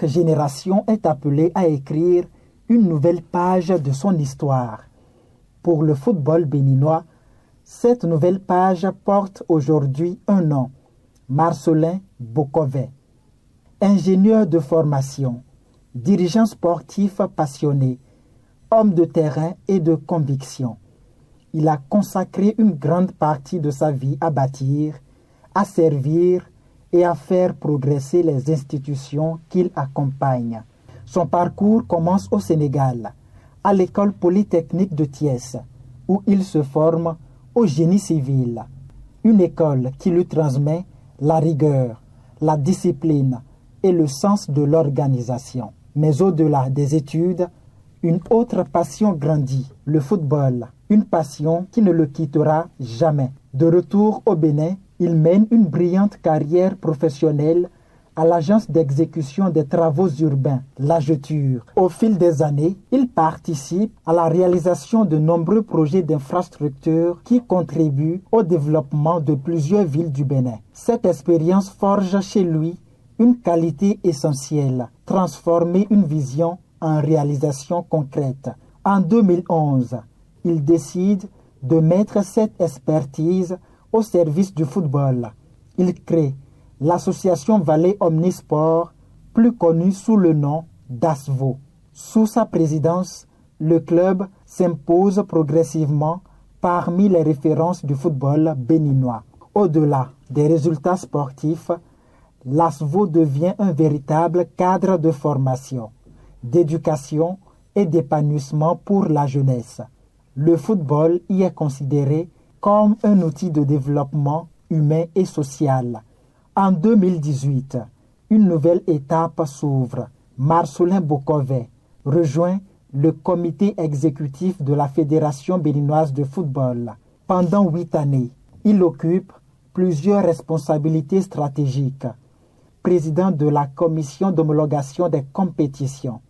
Chaque génération est appelée à écrire une nouvelle page de son histoire. Pour le football béninois, cette nouvelle page porte aujourd'hui un nom, Marcellin Bokové. Ingénieur de formation, dirigeant sportif passionné, homme de terrain et de conviction. Il a consacré une grande partie de sa vie à bâtir, à servir et à faire progresser les institutions qu'il accompagne. Son parcours commence au Sénégal, à l'école polytechnique de Thiès, où il se forme au génie civil. Une école qui lui transmet la rigueur, la discipline et le sens de l'organisation. Mais au-delà des études, une autre passion grandit, le football, une passion qui ne le quittera jamais. De retour au Bénin, il mène une brillante carrière professionnelle à l'agence d'exécution des travaux urbains, l'AGETUR. Au fil des années, il participe à la réalisation de nombreux projets d'infrastructures qui contribuent au développement de plusieurs villes du Bénin. Cette expérience forge chez lui une qualité essentielle, transformer une vision en réalisation concrète. En 2011, il décide de mettre cette expertise au service du football. Il crée l'association Valais Omnisport, plus connue sous le nom d'ASVO. Sous sa présidence, le club s'impose progressivement parmi les références du football béninois. Au-delà des résultats sportifs, l'ASVO devient un véritable cadre de formation, d'éducation et d'épanouissement pour la jeunesse. Le football y est considéré comme un outil de développement humain et social. En 2018, une nouvelle étape s'ouvre. Marcellin Bokové rejoint le comité exécutif de la Fédération béninoise de football. Pendant 8 années, il occupe plusieurs responsabilités stratégiques. Président de la commission d'homologation des compétitions,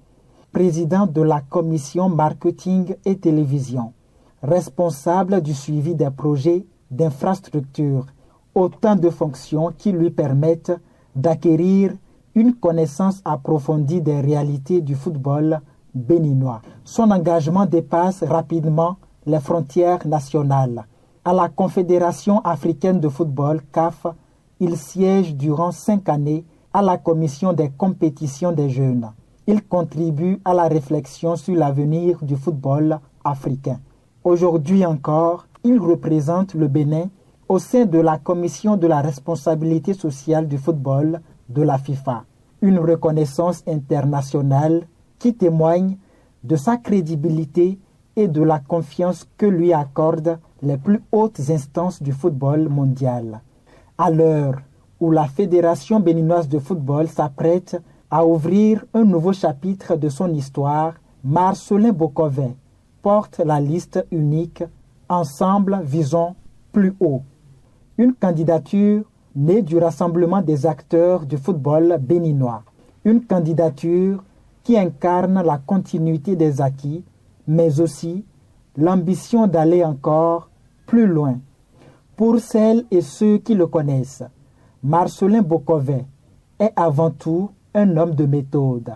président de la commission marketing et télévision, responsable du suivi des projets d'infrastructure, autant de fonctions qui lui permettent d'acquérir une connaissance approfondie des réalités du football béninois. Son engagement dépasse rapidement les frontières nationales. À la Confédération africaine de football, CAF, il siège durant 5 années à la commission des compétitions des jeunes. Il contribue à la réflexion sur l'avenir du football africain. Aujourd'hui encore, il représente le Bénin au sein de la commission de la responsabilité sociale du football de la FIFA. Une reconnaissance internationale qui témoigne de sa crédibilité et de la confiance que lui accordent les plus hautes instances du football mondial. À l'heure où la Fédération béninoise de football s'apprête à ouvrir un nouveau chapitre de son histoire, Marcellin Bokové porte la liste unique « Ensemble, visons plus haut ». Une candidature née du rassemblement des acteurs du football béninois. Une candidature qui incarne la continuité des acquis, mais aussi l'ambition d'aller encore plus loin. Pour celles et ceux qui le connaissent, Marcellin Bokové est avant tout un homme de méthode,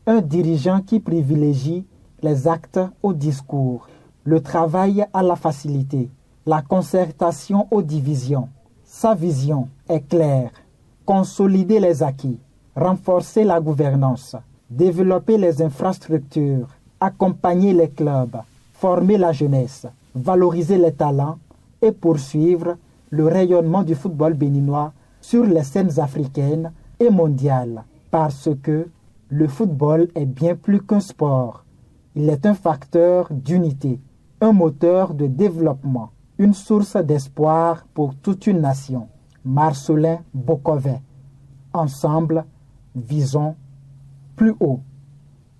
un dirigeant qui privilégie les actes au discours, le travail à la facilité, la concertation aux divisions. Sa vision est claire, consolider les acquis, renforcer la gouvernance, développer les infrastructures, accompagner les clubs, former la jeunesse, valoriser les talents et poursuivre le rayonnement du football béninois sur les scènes africaines et mondiales. Parce que le football est bien plus qu'un sport. Il est un facteur d'unité, un moteur de développement, une source d'espoir pour toute une nation. Marcellin Bokové. Ensemble, visons plus haut.